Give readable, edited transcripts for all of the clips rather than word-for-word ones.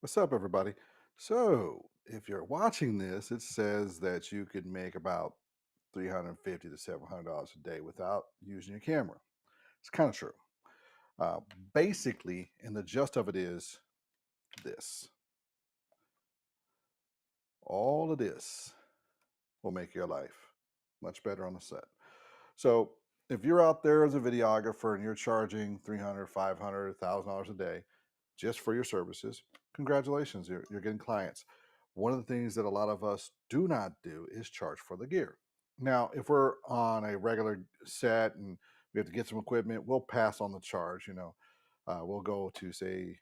What's up, everybody? So, if you're watching this, it says that you could make about $350 to $700 a day without using your camera. It's kind of true. Uh, Basically, and the gist of it is this: all of this will make your life much better on the set. So, if you're out there as a videographer and you're charging $300, $500, $1,000 a day just for your services, congratulations, you're getting clients. One of the things that a lot of us do not do is charge for the gear. Now, if we're on a regular set and we have to get some equipment, we'll pass on the charge. We'll go to say,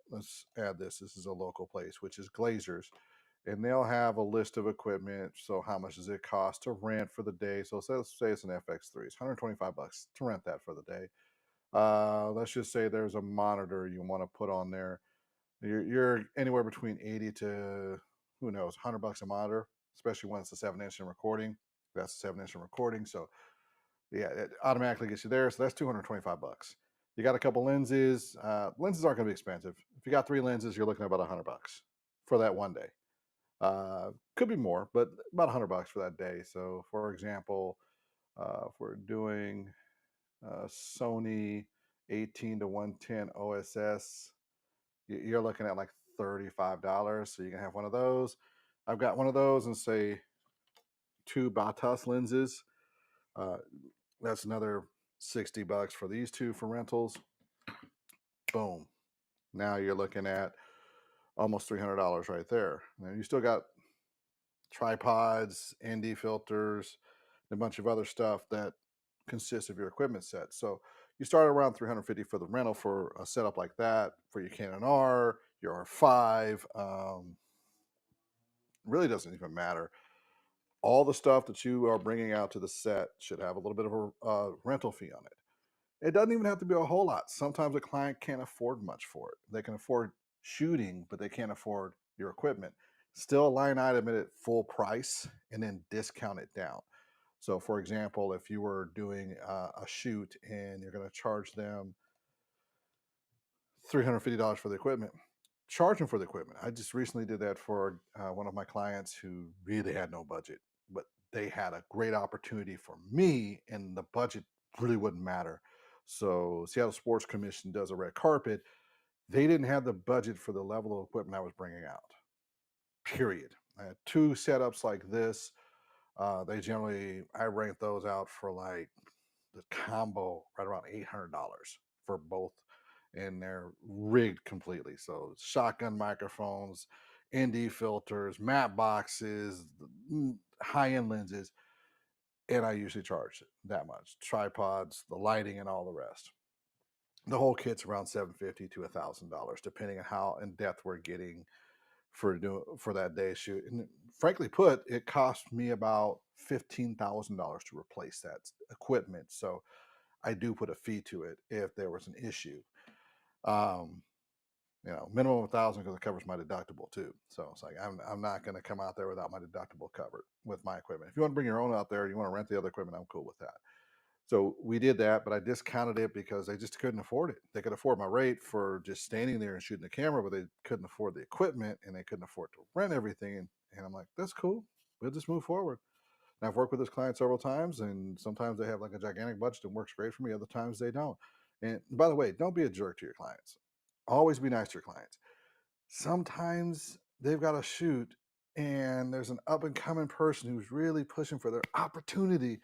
let's add this. This is a local place, which is Glazers, and they'll have a list of equipment. So how much does it cost to rent for the day? So let's say it's an FX3. It's 125 bucks to rent that for the day. Let's just say there's a monitor you want to put on there. You're anywhere between 80 to, who knows, 100 bucks a monitor, especially when it's a 7-inch in recording. That's a 7-inch in recording. So yeah, it automatically gets you there. So that's 225 bucks. You got a couple lenses. Lenses aren't going to be expensive. If you got three lenses, you're looking at about 100 bucks for that one day. Could be more, but about 100 bucks for that day. So, for example, if we're doing Sony 18 to 110 OSS, you're looking at like $35. So you can have one of those. I've got one of those and say two Batas lenses. Uh, that's another 60 bucks for these two for rentals. Boom. Now you're looking at almost $300 right there. Now you still got tripods, ND filters, and a bunch of other stuff that consists of your equipment set. So you start around 350 for the rental for a setup like that for your Canon R, your R5. Really doesn't even matter. All the stuff that you are bringing out to the set should have a little bit of a rental fee on it. It doesn't even have to be a whole lot. Sometimes a client can't afford much for it. They can afford shooting, but they can't afford your equipment. Still line item it at full price and then discount it down. So, for example, if you were doing a shoot and you're going to charge them $350 for the equipment, charge them for the equipment. I just recently did that for one of my clients who really had no budget, but they had a great opportunity for me, and the budget really wouldn't matter. So, Seattle Sports Commission does a red carpet. They didn't have the budget for the level of equipment I was bringing out, period. I had two setups like this. I rank those out for like the combo right around $800 for both, and they're rigged completely. So shotgun microphones, ND filters, matte boxes, high end lenses, and I usually charge that much. Tripods, the lighting, and all the rest. The whole kit's around $750 to $1,000, depending on how in depth we're getting for that day shoot. And frankly put, it cost me about $15,000 to replace that equipment. So I do put a fee to it if there was an issue. Um, minimum of 1,000 because it covers my deductible too. So it's like I'm not going to come out there without my deductible covered with my equipment. If you want to bring your own out there, you want to rent the other equipment, I'm cool with that. So we did that, but I discounted it because they just couldn't afford it. They could afford my rate for just standing there and shooting the camera, but they couldn't afford the equipment and they couldn't afford to rent everything. And I'm like, that's cool. We'll just move forward. And I've worked with this client several times, and sometimes they have like a gigantic budget and works great for me. Other times they don't. And by the way, don't be a jerk to your clients. Always be nice to your clients. Sometimes they've got a shoot and there's an up and coming person who's really pushing for their opportunity,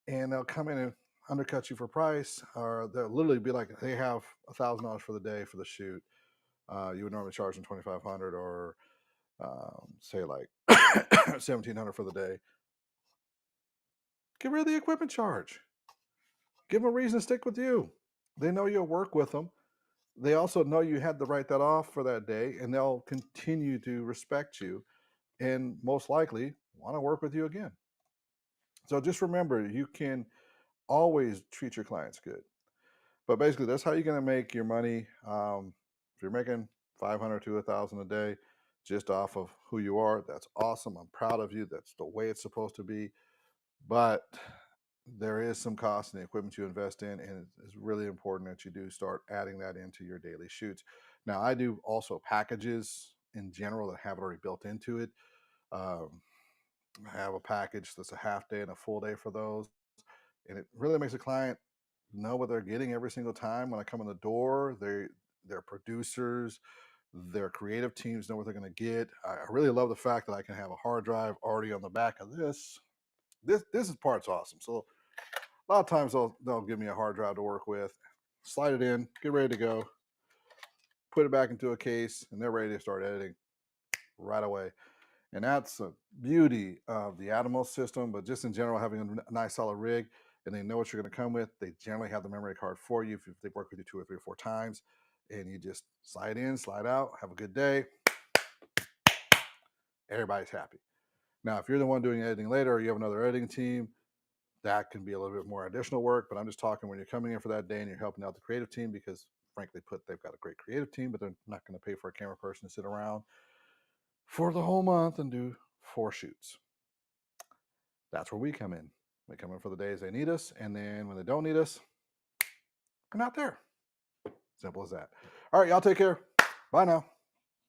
and they'll come in and undercut you for price, or they'll literally be like, they have $1,000 for the day for the shoot. You would normally charge them 2,500, or say like 1,700 for the day. Get rid of the equipment charge. Give them a reason to stick with you. They know you'll work with them. They also know you had to write that off for that day, and they'll continue to respect you and most likely want to work with you again. So just remember, you can always treat your clients good. But basically, that's how you're going to make your money. If you're making 500 to 1,000 a day just off of who you are, that's awesome. I'm proud of you. That's the way it's supposed to be. But there is some cost in the equipment you invest in, and it's really important that you do start adding that into your daily shoots. Now, I do also packages in general that have it already built into it. Um, I have a package that's a half day and a full day for those. And it really makes the client know what they're getting every single time when I come in the door. Their producers, their creative teams know what they're going to get. I really love the fact that I can have a hard drive already on the back of this. This is part's awesome. So a lot of times they'll give me a hard drive to work with, slide it in, get ready to go, put it back into a case, and they're ready to start editing right away. And that's the beauty of the Atomos system, but just in general, having a nice solid rig and they know what you're going to come with. They generally have the memory card for you if they've worked with you 2 or 3 or 4 times. And you just slide in, slide out, have a good day. Everybody's happy. Now, if you're the one doing editing later or you have another editing team, that can be a little bit more additional work. But I'm just talking when you're coming in for that day and you're helping out the creative team because, frankly, they've got a great creative team, but they're not going to pay for a camera person to sit around for the whole month and do 4 shoots. That's where we come in. We come in for the days they need us, and then when they don't need us, we're not there. Simple as that. All right, y'all take care. Bye now.